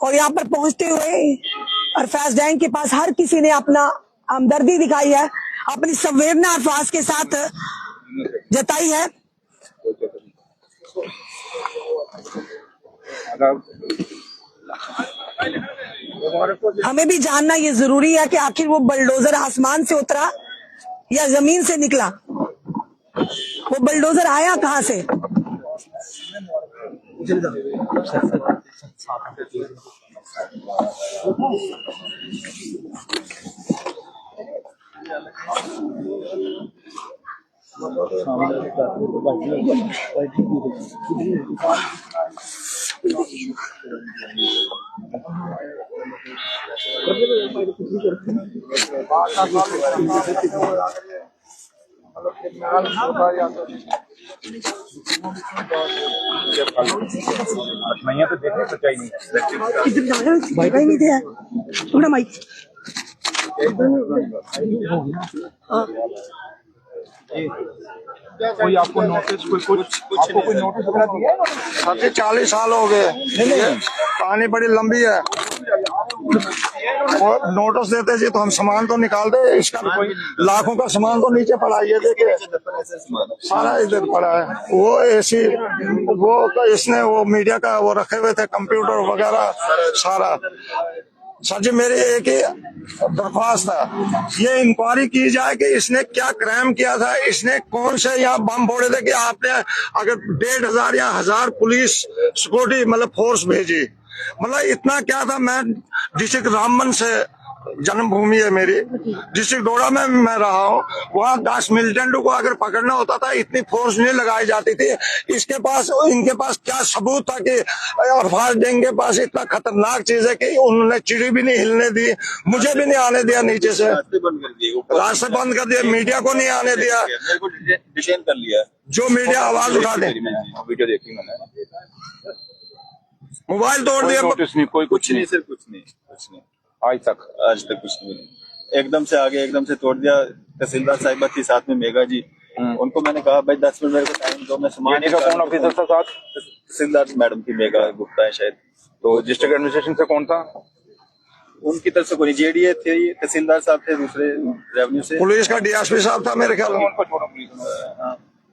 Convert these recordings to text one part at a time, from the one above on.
और यहाँ पर पहुंचते हुए अरफाज डैम के पास हर किसी ने अपना हमदर्दी दिखाई है, अपनी संवेदना अरफाज के साथ जताई है। हमें भी जानना ये जरूरी है कि आखिर वो बलडोजर आसमान से उतरा या जमीन से निकला, वो बलडोजर आया कहाँ से? मैं तो देखने सच्चाई नहीं थोड़ा माइक कोई आपको नोटिस कोई नोटिस वगैरह दिया है? 40 साल हो गए। कहानी बड़ी लंबी है। और नोटिस देते जी तो हम सामान तो निकाल दे, इसका लाखों का सामान तो नीचे पड़ा है, ये देखिए सारा इधर पड़ा है। वो एसी वो इसने वो मीडिया का वो रखे हुए थे, कंप्यूटर वगैरह सारा। सर जी मेरी एक ही दरख्वास्त था, ये इंक्वायरी की जाए कि इसने क्या क्राइम किया था, इसने कौन से यहाँ बम फोड़े थे कि आपने अगर 1,500 या 1000 पुलिस सिक्योरिटी मतलब फोर्स भेजी, मतलब इतना क्या था। मैं डिस्ट्रिक्ट रामबन से जन्मभूमि है मेरी, डिस्ट्रिक्ट डोडा में मैं रहा हूँ। वहाँ 10 मिलिटेंट को अगर पकड़ना होता था इतनी फोर्स नहीं लगाई जाती थी। इनके पास क्या सबूत था कि अरफाज डैंग के पास इतना खतरनाक चीज है कि उन्होंने चिड़ी भी नहीं हिलने दी, मुझे भी नहीं आने दिया नीचे से, रास्ते बंद कर दिए, मीडिया को नहीं आने दिया, डिटेन कर लिया। जो मीडिया आवाज उठा दे। वीडियो देखी मैंने, मोबाइल तोड़ दिया। नोटिस नहीं, कोई कुछ नहीं, सिर्फ कुछ नहीं आज तक कुछ नहीं। एकदम से आगे एकदम से तोड़ दिया। तहसीलदार साहिबा थी साथ में, मेघा जी, उनको मैंने कहा भाई 10 मिनट मेरे को टाइम दो, मैं सामान कौन ऑफिसर था साथ? तहसीलदार मैडम थी, मेघा गुप्ता है शायद। तो डिस्ट्रिक्ट एडमिनिस्ट्रेशन से कौन था? उनकी तरफ से कोई जेडीए थे, तहसीलदार साहब थे दूसरे रेवेन्यू से, पुलिस का डीएसपी साहब था मेरे ख्याल में।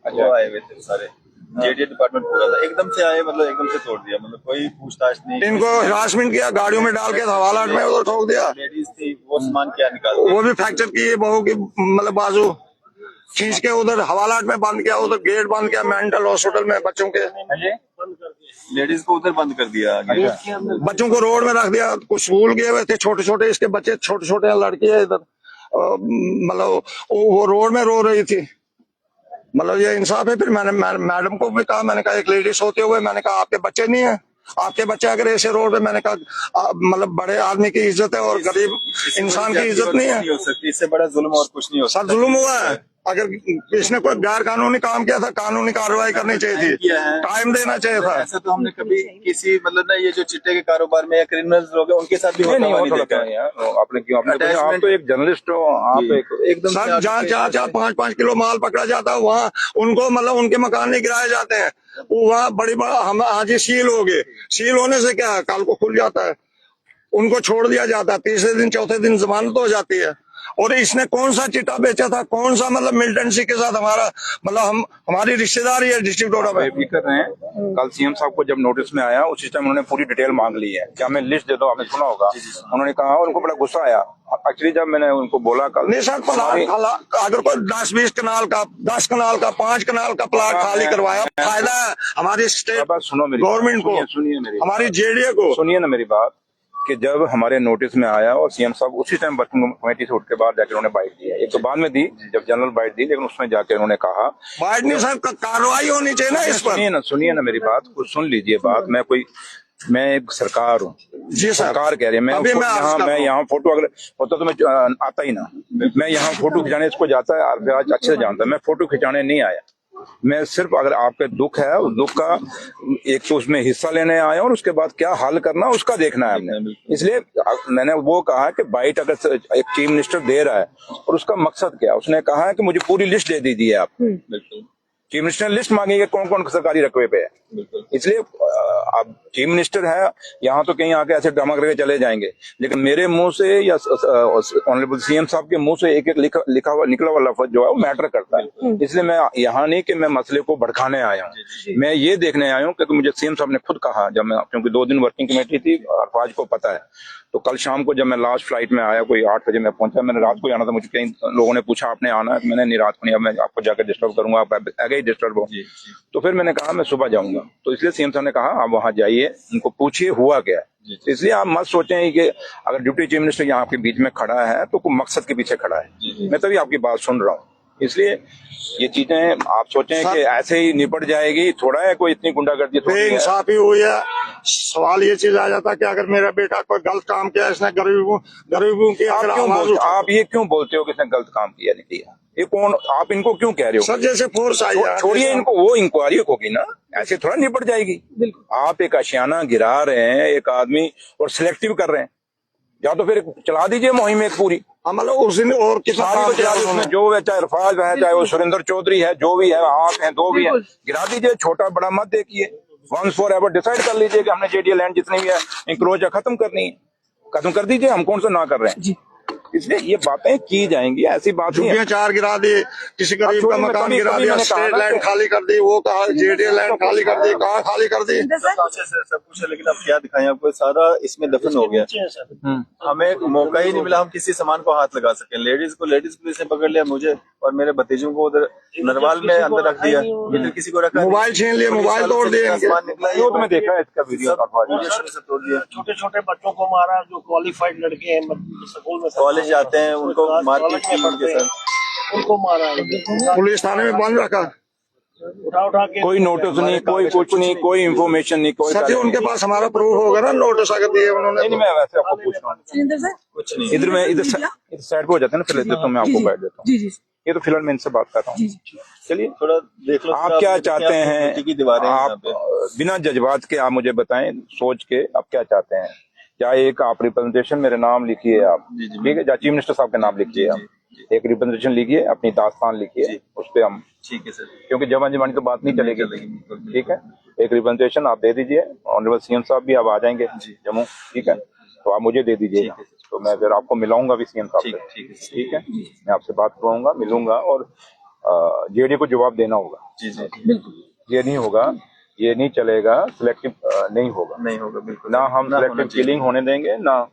वो आए हुए थे सारे, जेडीए डिपार्टमेंट पूरा था। एकदम से आए, मतलब एकदम से तोड़ दिया, मतलब कोई पूछताछ नहीं। इनको हरासमेंट किया, गाड़ियों में डाल के हवाला में उधर ठोक दिया। लेडीज थी, वो सामान क्या निकाल दिया, वो भी फ्रैक्चर की, बहू की मतलब बाजू खींच के उधर हवालात में बंद किया, उधर गेट बंद किया मेंटल हॉस्पिटल में बच्चों के। लेडीज को उधर बंद कर दिया, बच्चों को रोड में रख दिया। कुछ स्कूल गए हुए थे छोटे छोटे, इसके बच्चे छोटे छोटे लड़की है इधर, मतलब वो रोड में रो रही थी। मतलब ये इंसाफ है। फिर मैंने मैडम को भी कहा, मैंने कहा एक लेडीज होते हुए मैंने कहा आपके बच्चे नहीं है, आपके बच्चे अगर ऐसे रोड पे, मैंने कहा मतलब बड़े आदमी की इज्जत है और गरीब इंसान की इज्जत नहीं है। इससे बड़ा जुल्म और कुछ नहीं हो सकता। सर जुल्म हुआ है। अगर इसने कोई गैर कानूनी काम किया था, कानूनी कार्रवाई करनी चाहिए थी, टाइम देना चाहिए था। ऐसा तो हमने कभी किसी मतलब ना, ये जो चिट्टे के कारोबार में या क्रिमिनल्स लोग हैं उनके साथ भी होता नहीं देखा है। आपने क्यों, आप तो एक जर्नलिस्ट हो, आप एकदम सर जहाँ 4-4, 5-5 किलो माल पकड़ा जाता है वहाँ उनको मतलब उनके मकान नहीं गिराए जाते हैं। वहाँ बड़ा हम आज ही सील हो गए, सील होने से क्या है, कल को खुल जाता है, उनको छोड़ दिया जाता है, तीसरे दिन चौथे दिन जमानत हो जाती है। और इसने कौन सा चिट्टा बेचा था, कौन सा मतलब मिलिटेंसी के साथ हमारा मतलब हमारी रिश्तेदारी है डिस्ट्रिक्ट डोडा में। भी कर रहे हैं। कल सीएम साहब को जब नोटिस में आया उसी टाइम उन्होंने पूरी डिटेल मांग ली है कि हमें लिस्ट दे दो, आपने सुना होगा। उन्होंने कहा, उनको बड़ा गुस्सा आया एक्चुअली जब मैंने उनको बोला कल। नहीं सर, अगर कोई 10-20 कनाल का, 10 कनाल का, 5 कनाल का प्लाट खाली करवाया, फायदा है हमारी स्टेट गवर्नमेंट को, हमारी जेडीए को। सुनिए ना मेरी बात, कि जब हमारे नोटिस में आया और सीएम साहब उसी टाइम वर्किंग कमेटी से उठ के बाद जाकर उन्होंने बाइट दी है। एक तो बाद में दी जब जनरल बाइट दी, लेकिन उसमें जाकर उन्होंने कहा बाइट नहीं सर, कार्रवाई होनी चाहिए ना इस पर। सुनिए ना मेरी बात, कुछ सुन लीजिए बात। मैं एक सरकार हूँ जी, सरकार कह रही है। मैं यहाँ फोटो अगर होता तो मैं आता ही ना, मैं यहाँ फोटो खिंचाने इसको जाता है, आज अच्छे से जानता है, मैं फोटो खिंचाने नहीं आया। मैं सिर्फ अगर आपके दुख है उस दुख का एक तो उसमें हिस्सा लेने आया और उसके बाद क्या हल करना उसका देखना है हमने। इसलिए मैंने वो कहा कि बाइट अगर एक चीफ मिनिस्टर दे रहा है और उसका मकसद क्या है, उसने कहा है कि मुझे पूरी लिस्ट दे दीजिए आप। चीफ मिनिस्टर ने लिस्ट मांगी है कौन कौन सरकारी रकबे पे है। इसलिए अब चीफ मिनिस्टर है, यहाँ तो कहीं आके ऐसे ड्रामा करके चले जाएंगे, लेकिन मेरे मुंह से या ऑनरेबल सीएम साहब के मुंह से एक एक निकला हुआ लफ्ज जो है वो मैटर करता है। इसलिए मैं यहाँ नहीं कि मैं मसले को भड़काने आया हूँ, मैं ये देखने आया हूँ क्योंकि मुझे सीएम साहब ने खुद कहा, जब मैं, क्योंकि 2 दिन वर्किंग कमेटी थी और आज को पता है, तो कल शाम को जब मैं लास्ट फ्लाइट में आया, कोई 8 बजे मैं पहुंचा, मैंने रात को जाना था, मुझे कई लोगों ने पूछा आपने आना है, मैंने नहीं रात को नहीं, अब मैं आपको जाकर डिस्टर्ब करूंगा, आप आगे ही डिस्टर्ब हो, तो फिर मैंने कहा मैं सुबह जाऊंगा। तो इसलिए सीएम साहब ने कहा आप वहां जाइए, उनको पूछिए हुआ क्या है। इसलिए आप मत सोचें कि अगर डिप्टी चीफ मिनिस्टर यहाँ आपके बीच में खड़ा है तो कोई मकसद के पीछे खड़ा है, मैं तभी आपकी बात सुन रहा हूँ। इसलिए ये चीजें आप सोचें कि ऐसे ही निपट जाएगी, थोड़ा है कोई इतनी गुंडागर्दी बेइंसाफी हुई है। सवाल ये चीज आ जाता है कि अगर मेरा बेटा कोई गलत काम किया, इसने गरीबों की आप ये क्यों बोलते हो कि इसने गलत काम किया नहीं किया? ये कौन, आप इनको क्यों कह रहे हो? सर जैसे फोर्स आई है, छोड़िए इनको, वो इंक्वायरी होगी ना, ऐसे थोड़ा निपट जाएगी। आप एक आशियाना गिरा रहे हैं एक आदमी और सिलेक्टिव कर रहे हैं, या तो फिर चला दीजिए मुहिम एक पूरी, मतलब उस दिन और कितना चला दीजिए उसमें जो है, चाहे इरफाज है, चाहे वो सुरेंद्र चौधरी है, जो भी है, आप हैं, दो भी है, गिरा दीजिए, छोटा बड़ा मत देखिए, वंस फॉर एवर डिसाइड कर लीजिए कि हमने जेडीए लैंड जितनी भी है इंक्रोच खत्म करनी है, खत्म कर दीजिए, हम कौन सा ना कर रहे हैं। इसलिए ये बातें की जाएंगी, ऐसी बात नहीं है। 4 गिरा दिए, किसी गरीब का मकान गिरा दिया, स्टेट लैंड खाली कर दी, वो कहा जेडीए लैंड खाली कर दी, कहा खाली कर दी, सब कुछ है, लेकिन अब क्या दिखाएं आपको, सारा इसमें दफन हो गया। हमें मौका ही नहीं मिला हम किसी सामान को हाथ लगा सके। लेडीज पुलिस ने पकड़ लिया, मुझे और मेरे भतीजों को उधर नरवाल में अंदर रख दिया, इधर किसी को रखा, मोबाइल छीन लिए, मोबाइल तोड़ दिए, सामान निकला, वो तो मैं देखा है इसका वीडियो, तोड़ दिया। छोटे छोटे बच्चों को मारा, जो क्वालिफाइड लड़के हैं स्कूल में कॉलेज जाते हैं, उनको मारपीट की उनके साथ, उनको मारा, पुलिस थाने में बंद रखा, उठा के कोई नोटिस नहीं, कोई कुछ नहीं, कोई इन्फॉर्मेशन नहीं, कोई सर उनके पास हमारा प्रूफ होगा ना, नोटिस अगर दिए उन्होंने। नहीं, मैं वैसे आपको पूछ रहा हूँ कुछ नहीं। इधर में, इधर साइड पे हो जाते हैं ना, फिर तो मैं आपको बैठ देता हूँ। ये तो फिलहाल मैं इनसे बात कर रहा हूँ, चलिए थोड़ा देख लो आप क्या चाहते हैं, की दीवारें आप बिना जज्बात के आप मुझे बताएं, सोच के आप क्या चाहते हैं। या एक आप रिप्रेजेंटेशन मेरे नाम लिखिए आप, ठीक है, या चीफ मिनिस्टर साहब के नाम लिखिए आप, एक रिप्रेजेंटेशन लिखिए, अपनी दास्तान लिखिए, उस पर हम, ठीक है सर, क्योंकि जमा जमानी तो बात नहीं चलेगी, ठीक है, एक रिप्रेजेंटेशन आप दे दीजिए, ऑनरेबल सीएम साहब भी अब आ जाएंगे जम्मू, ठीक है, तो आप मुझे दे दीजिए, तो मैं फिर आपको मिलाऊंगा भी सीएम साहब से, ठीक है, मैं आपसे बात करूंगा, मिलूंगा, और जेडीए को जवाब देना होगा। जी जी बिल्कुल, ये नहीं होगा, ये नहीं चलेगा, सिलेक्टिव नहीं होगा, बिल्कुल, ना हम सिलेक्टिव किलिंग होने देंगे, ना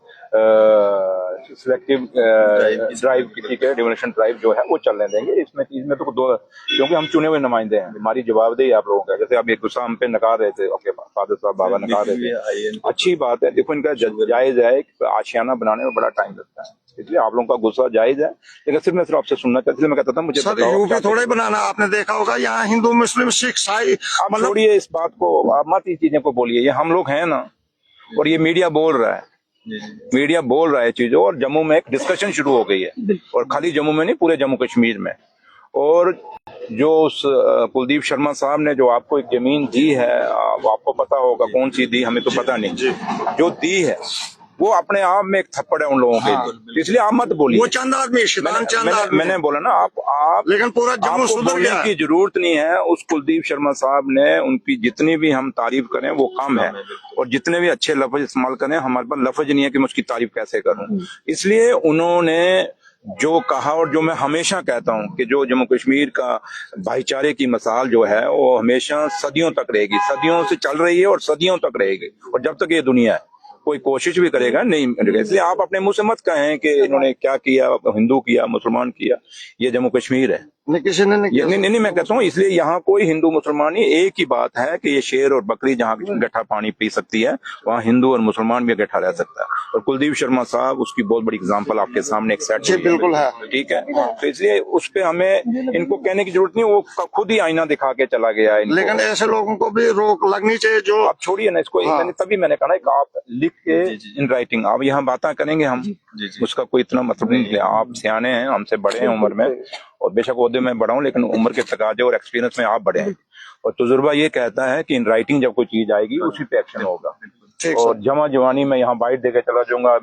सिलेक्टिव ड्राइव, किसी के डिमोलिशन ड्राइव जो है वो चलने देंगे। इसमें तो दो, क्योंकि हम चुने हुए नुमाइंदे हैं, हमारी जवाबदेही आप लोगों का, जैसे आप ये गुस्सा हम पे नकार रहे थे, ओके फादर साहब बाबा नकार रहे थे, अच्छी बात है, देखो इनका जायज है, आशियाना बनाने में बड़ा टाइम लगता है, इसलिए आप लोगों का गुस्सा जायज है, लेकिन सिर्फ मैं सिर्फ आपसे सुनना चाहता, इसलिए मैं कहता था मुझे सर यूपी थोड़ा ही बनाना, आपने देखा होगा यहाँ हिंदू मुस्लिम सिख ईसाई, आप छोड़िए इस बात को, आप मत इस चीजें को बोलिए, ये हम लोग हैं ना, और ये मीडिया बोल रहा है, मीडिया बोल रहा है चीजों, और जम्मू में एक डिस्कशन शुरू हो गई है, और खाली जम्मू में नहीं, पूरे जम्मू कश्मीर में। और जो उस कुलदीप शर्मा साहब ने जो आपको एक जमीन दी है, आपको पता होगा कौन सी दी, हमें तो पता नहीं, जो दी है वो अपने आप में एक थप्पड़ है उन लोगों के, इसलिए आप मत बोलिए, वो चंद आदमी, मैंने बोला ना, आप लेकिन पूरा जम्मू सुधर गया की जरूरत नहीं है। उस कुलदीप शर्मा साहब ने, उनकी जितनी भी हम तारीफ करें वो कम है, और जितने भी अच्छे लफ्ज इस्तेमाल करें, हमारे पास लफ्ज नहीं है कि मैं उसकी तारीफ कैसे करूं। इसलिए उन्होंने जो कहा, और जो मैं हमेशा कहता हूं कि जो जम्मू कश्मीर का भाईचारे की मिसाल जो है वो हमेशा सदियों तक रहेगी, सदियों से चल रही है और सदियों तक रहेगी, और जब तक ये दुनिया है कोई कोशिश भी करेगा नहीं मिलेगा। इसलिए आप अपने मुंह से मत कहें कि इन्होंने क्या किया, हिंदू किया, मुसलमान किया, ये जम्मू कश्मीर है, किसी ने नहीं, मैं कहता हूँ, इसलिए यहाँ कोई हिंदू मुसलमान नहीं, एक ही बात है कि ये शेर और बकरी जहाँ गड्ढा पानी पी सकती है, वहाँ हिंदू और मुसलमान भी गड्ढा रह सकता है, और कुलदीप शर्मा साहब उसकी बहुत बड़ी एग्जांपल आपके सामने एक सेट बिल्कुल है, ठीक है, तो इसलिए उस पे हमें इनको कहने की जरूरत नहीं, वो खुद ही आईना दिखा के चला गया है। लेकिन ऐसे लोगों को भी रोक लगनी चाहिए, जो आप छोड़िए ना इसको, तभी मैंने कहा कि आप लिख के इन राइटिंग, आप यहाँ बातें करेंगे हम, उसका कोई इतना मतलब नहीं, आप सियाने हैं, हमसे बड़े हैं उम्र में, और बेशक ओहदे में बड़ा हूं, लेकिन उम्र के तकाजे और एक्सपीरियंस में आप बड़े हैं, और तजुर्बा ये कहता है कि इन राइटिंग जब कोई चीज आएगी उसी पे एक्शन होगा। ठीक और सर। जमा जवानी में यहाँ बाइट देके चला जाऊंगा,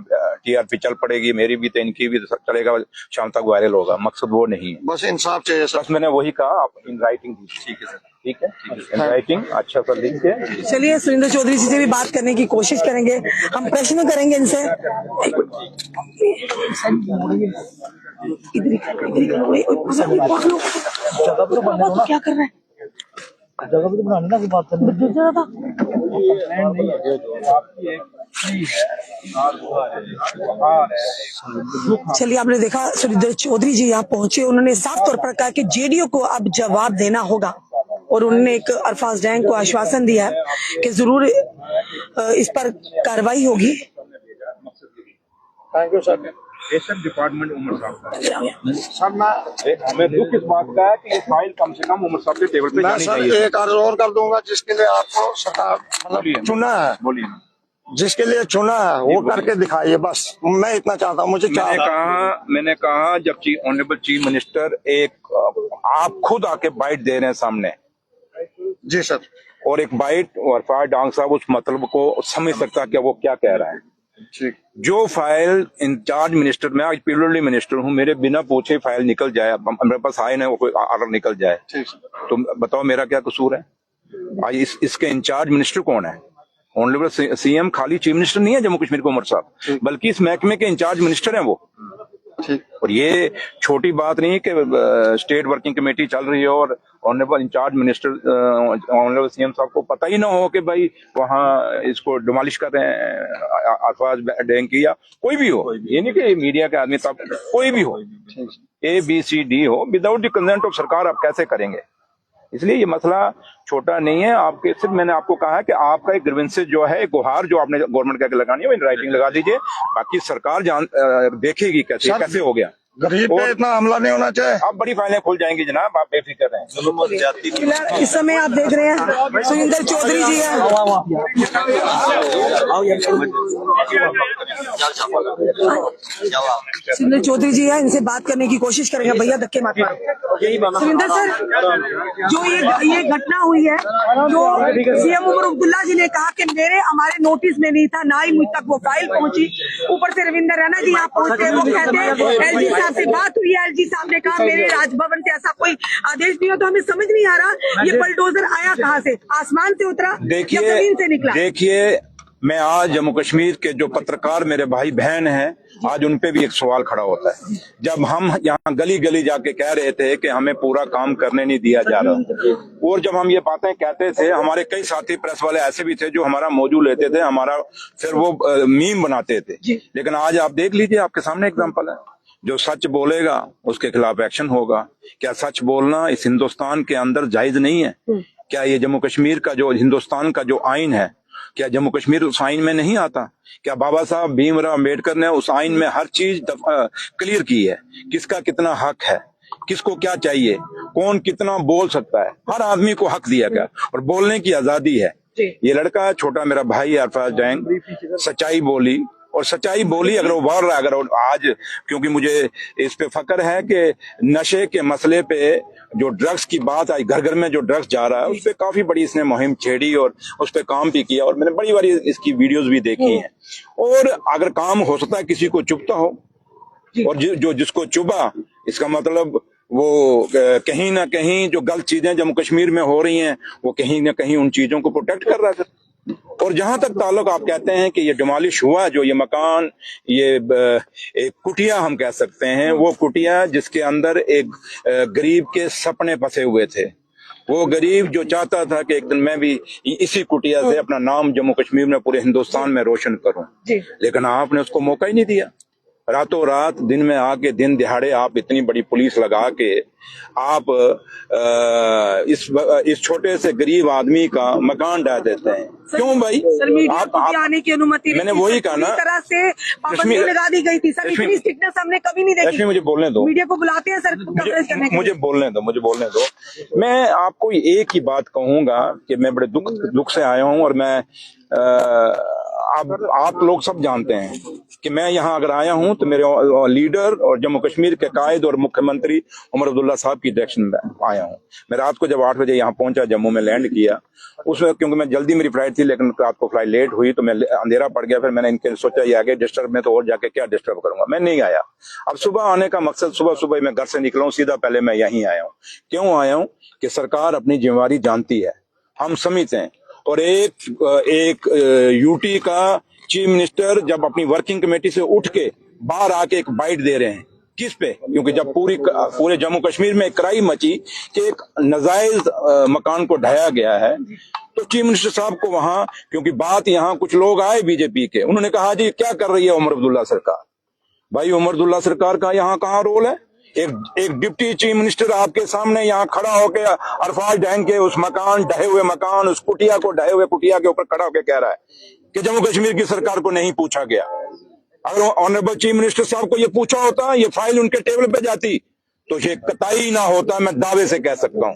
टीआरपी चल पड़ेगी, मेरी भी तो इनकी भी तो चलेगा, शाम तक वायरल होगा। मकसद वो नहीं है, बस इंसाफ चाहिए सर। बस मैंने वही कहा, आप इन राइटिंग दीजिए। ठीक है सर, ठीक है, इन राइटिंग अच्छा सा लिख के। चलिए सुरेंद्र चौधरी जी से भी बात करने की कोशिश करेंगे, हम प्रश्न करेंगे इनसे। क्या कर रहे हैं? जगह भी तो बनानी ना, बात चलिए, आपने देखा सुरेंद्र चौधरी जी यहाँ पहुंचे, उन्होंने साफ तौर पर कहा कि जेडीयू को अब जवाब देना होगा और उन्होंने एक अरफाज डैंग को आश्वासन दिया है कि जरूर इस पर कार्रवाई होगी। Thank you sir. Department Umar साहब सर मैं हमें दुख इस बात का है कि ये फाइल कम से कम उमर साहब के टेबल पे मैं जानी सर चाहिए। एक अर्ज और कर दूंगा, जिसके लिए आपको सरकार मतलब चुना है, बोलिए। जिसके लिए चुना है वो करके दिखाइए, बस मैं इतना चाहता हूँ। मुझे मैंने कहा जब ऑनरेबल चीफ मिनिस्टर एक आप खुद आके बाइट दे रहे हैं सामने, जी सर, और एक बाइट और अरफाज डांग साहब उस मतलब को समझ सकता कि वो क्या कह रहा है। ठीक। जो फाइल इंचार्ज मिनिस्टर, मैं आज पीडब्ल्यूडी मिनिस्टर हूँ, मेरे बिना पूछे फाइल निकल जाए, मेरे पास आए ना वो कोई ऑर्डर निकल जाए, तो बताओ मेरा क्या कसूर है? आज इसके इंचार्ज मिनिस्टर कौन है? ऑनरेबल सीएम खाली चीफ मिनिस्टर नहीं है जम्मू कश्मीर के उमर साहब, बल्कि इस महकमे के इंचार्ज मिनिस्टर हैं वो। और ये छोटी बात नहीं है कि स्टेट वर्किंग कमेटी चल रही है और honourable incharge minister honourable CM साहब को पता ही ना हो कि भाई वहाँ इसको डिमोलिश कर रहे हैं अरफाज डैंग की, या कोई भी हो, ये नहीं कि मीडिया के आदमी तब कोई भी हो, ABCD हो, विदाउट द कंसेंट ऑफ सरकार आप कैसे करेंगे? इसलिए ये मसला छोटा नहीं है। आपके सिर्फ मैंने आपको कहा है कि आपका एक ग्रीवेंसेस जो है, एक गुहार जो आपने गवर्नमेंट के आगे लगानी है वो इन राइटिंग लगा दीजिए, बाकी सरकार देखेगी कैसे हो गया। गरीब पे इतना हमला नहीं होना चाहिए। आप बड़ी फाइलें खुल जाएंगी जनाब, आप बेफिक्र रहें। फिलहाल इस समय आप देख रहे हैं सुरेंद्र चौधरी जी हैं। सुरेंद्र चौधरी जी हैं, इनसे बात करने की कोशिश करेंगे। भैया धक्के मत मारो। सुरेंद्र सर, जो ये घटना हुई है, जो सीएम उमर अब्दुल्ला जी ने कहा कि हमारे नोटिस में नहीं था, ना ही मुझ तक वो फाइल पहुंची, ऊपर से रविंद्र रैना जी यहाँ पहुंचे, वो कहते हैं LG साहब से बात हुई है, LG साहब ने कहा मेरे राजभवन से ऐसा कोई आदेश नहीं हो। तो हमें समझ नहीं आ रहा ये बुलडोजर आया कहाँ से, आसमान से उतरा या जमीन से निकला? देखिए, मैं आज जम्मू कश्मीर के जो पत्रकार मेरे भाई बहन हैं, आज उन पे भी एक सवाल खड़ा होता है। जब हम यहाँ गली गली जाके कह रहे थे कि हमें पूरा काम करने नहीं दिया जा रहा, और जब हम ये बातें कहते थे, हमारे कई साथी प्रेस वाले ऐसे भी थे जो हमारा मौजू लेते थे, हमारा फिर वो मीम बनाते थे। लेकिन आज आप देख लीजिए, आपके सामने एग्जाम्पल है, जो सच बोलेगा उसके खिलाफ एक्शन होगा। क्या सच बोलना इस हिंदुस्तान के अंदर जायज नहीं है? क्या ये जम्मू कश्मीर का जो हिंदुस्तान का जो आइन है, क्या जम्मू कश्मीर उस आइन में नहीं आता? क्या बाबा साहब भीमराव अम्बेडकर ने उस आइन में हर चीज क्लियर की है, किसका कितना हक है, किसको क्या चाहिए, कौन कितना बोल सकता है, हर आदमी को हक दिया गया और बोलने की आजादी है। ये लड़का छोटा मेरा भाई अरफाज डैंग सच्चाई बोली, और सच्चाई बोली अगर वो बोल रहा है, अगर आज, क्योंकि मुझे इस पे फक्र है कि नशे के मसले पे जो ड्रग्स की बात आई, घर घर में जो ड्रग्स जा रहा है, उस पे काफी बड़ी इसने मुहिम छेड़ी और उस पे काम भी किया, और मैंने बड़ी बारी इसकी वीडियोस भी देखी हैं। और अगर काम हो सकता है किसी को चुभता हो, और जो जिसको चुभा, इसका मतलब वो कहीं ना कहीं जो गलत चीजें जम्मू कश्मीर में हो रही हैं, वो कहीं ना कहीं उन चीजों को प्रोटेक्ट कर रहा है। और जहां तक ताल्लुक आप कहते हैं कि ये डिमोलिश हुआ, जो ये मकान, ये एक कुटिया हम कह सकते हैं, वो कुटिया जिसके अंदर एक गरीब के सपने फंसे हुए थे, वो गरीब जो चाहता था कि एक दिन मैं भी इसी कुटिया से अपना नाम जम्मू कश्मीर में पूरे हिंदुस्तान में रोशन करूं, लेकिन आपने उसको मौका ही नहीं दिया। रातों रात दिन में आके दिन दिहाड़े आप इतनी बड़ी पुलिस लगा के आप इस छोटे से गरीब आदमी का मकान डाल देते हैं। क्यों भाई? आप आने की अनुमति, मैंने वही कहा ना, तरह से पाबंदी लगा दी गई थी सर, इतनी स्ट्रिक्टनेस हमने कभी नहीं देखी। मुझे बोलने दो, मीडिया को बुलाते हैं सर कवरेज करने के लिए। मुझे बोलने दो। मैं आपको एक ही बात कहूंगा कि मैं बड़े दुख से आया हूं, और मैं आप लोग सब जानते हैं कि मैं यहाँ अगर आया हूँ तो मेरे लीडर और जम्मू कश्मीर के कायद और मुख्यमंत्री उमर अब्दुल्ला साहब की डायरेक्शन में आया हूँ। मैं रात को जब 8 बजे यहाँ पहुंचा, जम्मू में लैंड किया, उसमें क्योंकि मैं जल्दी मेरी फ्लाइट थी लेकिन रात को फ्लाइट लेट हुई तो मैं अंधेरा पड़ गया। फिर मैंने इनके सोचा ये आगे डिस्टर्ब में तो और जाके क्या डिस्टर्ब करूंगा, मैं नहीं आया। अब सुबह आने का मकसद, सुबह सुबह मैं घर से निकला हूँ, सीधा पहले मैं यहीं आया हूँ। क्यों आया हूँ कि सरकार अपनी जिम्मेवारी जानती है, हम समझते हैं। और एक यूटी का चीफ मिनिस्टर जब अपनी वर्किंग कमेटी से उठ के बाहर आके एक बाइट दे रहे हैं, किस पे? क्योंकि जब पूरे जम्मू कश्मीर में एक कराई मची कि एक नाजायज मकान को ढाया गया है, तो चीफ मिनिस्टर साहब को वहां, क्योंकि बात यहाँ कुछ लोग आए बीजेपी के, उन्होंने कहा जी क्या कर रही है उमर अब्दुल्ला सरकार। भाई उमर अब्दुल्ला सरकार का यहाँ कहाँ रोल है? एक डिप्टी चीफ मिनिस्टर आपके सामने यहाँ खड़ा होके अरफाज डैंग के उस मकान, ढहे हुए मकान, उस कुटिया को, ढहे हुए कुटिया के ऊपर खड़ा होकर कह रहा है कि जम्मू कश्मीर की सरकार को नहीं पूछा गया। अगर ऑनरेबल चीफ मिनिस्टर साहब को ये पूछा होता, ये फाइल उनके टेबल पे जाती, तो ये कतई ना होता, मैं दावे से कह सकता हूँ।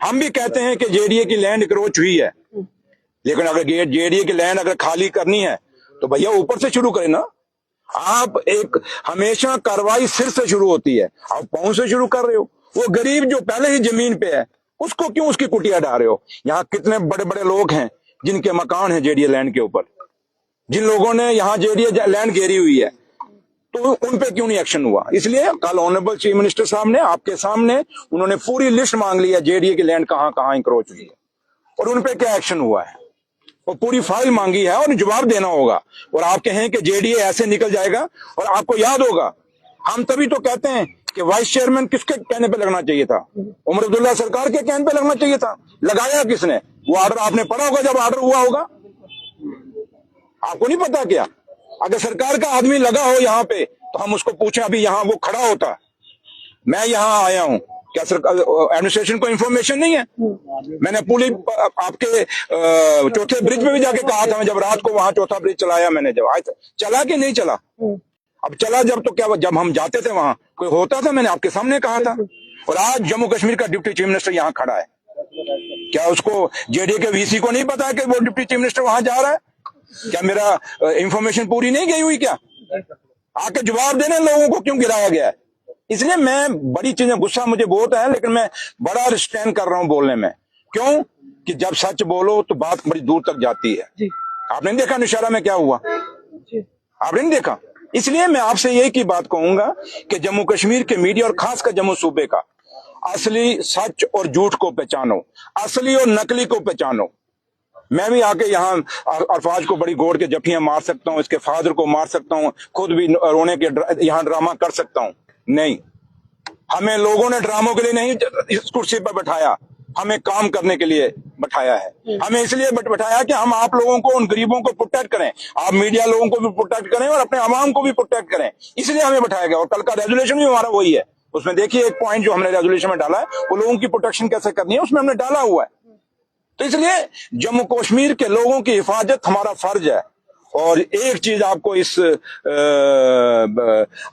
हम भी कहते हैं कि जेडीए की लैंड क्रोच हुई है, लेकिन अगर जेडीए की लैंड अगर खाली करनी है तो भैया ऊपर से शुरू करें ना। आप एक हमेशा कार्रवाई सिर से शुरू होती है, आप पांव से शुरू कर रहे हो। वो गरीब जो पहले ही जमीन पे है उसको क्यों उसकी कुटिया डाल रहे हो? यहाँ कितने बड़े बड़े लोग हैं जिनके मकान है जेडीए लैंड के ऊपर, जिन लोगों ने यहाँ जेडीए लैंड घेरी हुई है, तो उन पे क्यों नहीं एक्शन हुआ? इसलिए कल ऑनरेबल चीफ मिनिस्टर साहब ने आपके सामने उन्होंने पूरी लिस्ट मांग ली है जेडीए की लैंड कहां कहां इंक्रोच हुई है और उन पे क्या एक्शन हुआ है, और पूरी फाइल मांगी है और जवाब देना होगा। और आप कहें कि जेडीए ऐसे निकल जाएगा, और आपको याद होगा हम तभी तो कहते हैं कि वाइस चेयरमैन किसके कहने पे लगना चाहिए था? उमर अब्दुल्ला सरकार के कहने पे लगना चाहिए था। लगाया किसने? वो ऑर्डर आपने पढ़ा होगा जब ऑर्डर हुआ होगा, आपको नहीं पता क्या? अगर सरकार का आदमी लगा हो यहाँ पे तो हम उसको पूछें, अभी यहाँ वो खड़ा होता, मैं यहाँ आया हूँ, क्या सरकार एडमिनिस्ट्रेशन को इंफॉर्मेशन नहीं है? मैंने पूरी आपके चौथे ब्रिज पे भी जाके कहा था, मैं जब रात को वहां चौथा ब्रिज चलाया मैंने, जब आज चला कि नहीं चला? अब चला जब, तो क्या जब हम जाते थे वहां कोई होता था? मैंने आपके सामने कहा था। और आज जम्मू कश्मीर का डिप्टी चीफ मिनिस्टर यहाँ खड़ा है, क्या उसको जेडीए के वीसी को नहीं पता है कि वो डिप्टी चीफ मिनिस्टर वहां जा रहा है? क्या मेरा इंफॉर्मेशन पूरी नहीं गई हुई क्या? आके जवाब देना लोगों को क्यों गिराया गया है। इसलिए मैं बड़ी चीजें, गुस्सा मुझे बहुत है लेकिन मैं बड़ा रिस्ट्रेन कर रहा हूं बोलने में। क्यों? कि जब सच बोलो तो बात बड़ी दूर तक जाती है। आपने देखा नौशहरा में क्या हुआ, आपने नहीं देखा? इसलिए मैं आपसे यही की बात कहूंगा कि जम्मू कश्मीर के मीडिया और खासकर जम्मू सूबे का असली सच और झूठ को पहचानो, असली और नकली को पहचानो। मैं भी आके यहाँ अरफाज को बड़ी गोड़ के जफियां मार सकता हूँ, इसके फादर को मार सकता हूँ, खुद भी रोने के यहाँ ड्रामा कर सकता हूँ। नहीं, हमें लोगों ने ड्रामों के लिए नहीं इस कुर्सी पर बैठाया, हमें काम करने के लिए बैठाया है। हमें इसलिए बैठाया कि हम आप लोगों को, उन गरीबों को प्रोटेक्ट करें, आप मीडिया लोगों को भी प्रोटेक्ट करें और अपने आवाम को भी प्रोटेक्ट करें, इसलिए हमें बैठाया गया। और कल का रेजोल्यूशन भी हमारा वही है। उसमें देखिए एक पॉइंट जो हमने रेजोल्यूशन में डाला है, वो लोगों की प्रोटेक्शन कैसे करनी है, उसमें हमने डाला हुआ है। तो इसलिए जम्मू कश्मीर के लोगों की हिफाजत हमारा फर्ज है। और एक चीज आपको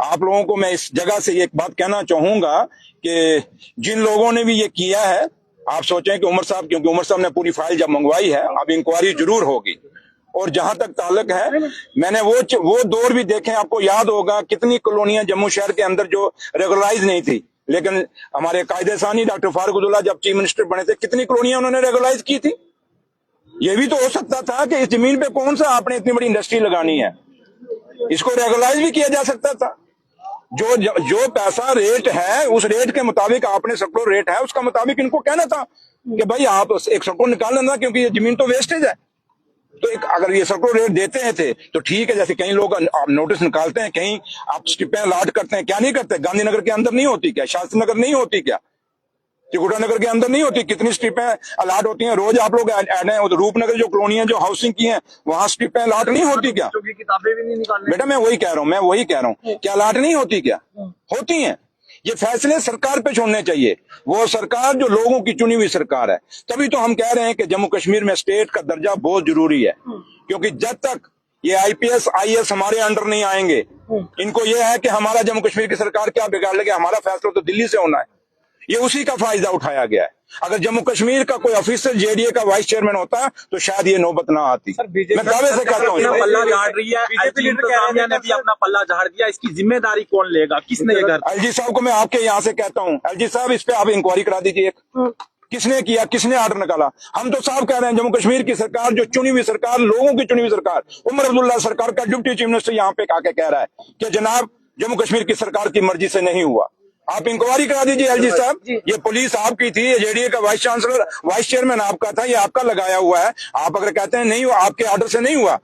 आप लोगों को मैं इस जगह से एक बात कहना चाहूंगा कि जिन लोगों ने भी ये किया है, आप सोचें कि उमर साहब, क्योंकि उमर साहब ने पूरी फाइल जब मंगवाई है, अब इंक्वायरी जरूर होगी। और जहां तक ताल्लुक है, मैंने वो दौर भी देखे, आपको याद होगा कितनी कॉलोनियां जम्मू शहर के अंदर जो रेगुलराइज नहीं थी, लेकिन हमारे कायदेसानी डॉक्टर फारूक अब्दुल्ला जब चीफ मिनिस्टर बने थे, कितनी कॉलोनियां उन्होंने रेगुलराइज की थी। ये भी तो हो सकता था कि इस जमीन पे कौन सा आपने इतनी बड़ी इंडस्ट्री लगानी है, इसको रेगुलराइज भी किया जा सकता था। जो पैसा रेट है उस रेट के मुताबिक, आपने सर्कुलर रेट है उसका मुताबिक इनको कहना था कि भाई आप एक सर्कुलर निकाल लेना, क्योंकि ये जमीन तो वेस्टेज है। तो एक अगर ये सर्कुलर रेट देते हैं थे तो ठीक है, जैसे कई लोग आप नोटिस निकालते हैं, कहीं आप स्टिपें अलॉट करते हैं, क्या नहीं करते? गांधीनगर के अंदर नहीं होती क्या? शास्त्री नगर नहीं होती क्या? त्रिकुटा नगर के अंदर नहीं होती? कितनी स्ट्रिपें अलॉट होती हैं रोज, आप लोग ऐड हैं। रूपनगर जो कॉलोनियां जो हाउसिंग की हैं, वहां स्ट्रिपें अलॉट नहीं होती क्या? किताबें भी नहीं निकालने। बेटा मैं वही कह रहा हूँ, क्या अलॉट नहीं होती क्या? होती हैं। ये फैसले सरकार पे छोड़ने चाहिए, वो सरकार जो लोगों की चुनी हुई सरकार है। तभी तो हम कह रहे हैं कि जम्मू कश्मीर में स्टेट का दर्जा बहुत जरूरी है, क्योंकि जब तक ये IPS IAS हमारे अंडर नहीं आएंगे, इनको ये है कि हमारा जम्मू कश्मीर की सरकार क्या बिगाड़ लेगी, हमारा फैसला तो दिल्ली से होना है। ये उसी का फायदा उठाया गया है। अगर जम्मू कश्मीर का कोई ऑफिसर जेडीए का वाइस चेयरमैन होता तो शायद ये नौबत ना आती। मैं दावे से कहता हूँ पल्ला झाड़ रही है। बीजेपी इंतजामिया ने भी अपना पल्ला झाड़ दिया, इसकी जिम्मेदारी कौन लेगा, किसने ये घर? एलजी साहब को मैं आपके यहाँ से कहता हूँ, एलजी साहब इस पे आप इंक्वायरी करा दीजिए। किसने किया, किसने आर्डर निकाला? हम तो साफ कह रहे हैं जम्मू कश्मीर की सरकार, जो चुनी हुई सरकार, लोगों की चुनी हुई सरकार, उमर अब्दुल्ला सरकार का डिप्टी चीफ मिनिस्टर यहाँ पे आके कह रहा है कि जनाब जम्मू कश्मीर की सरकार की मर्जी से नहीं हुआ। आप इंक्वायरी करा दीजिए एलजी साहब। ये पुलिस आपकी थी, ये जेडीए का वाइस चांसलर वाइस चेयरमैन आपका था, ये आपका लगाया हुआ है। आप अगर कहते हैं नहीं हुआ, आपके ऑर्डर से नहीं हुआ,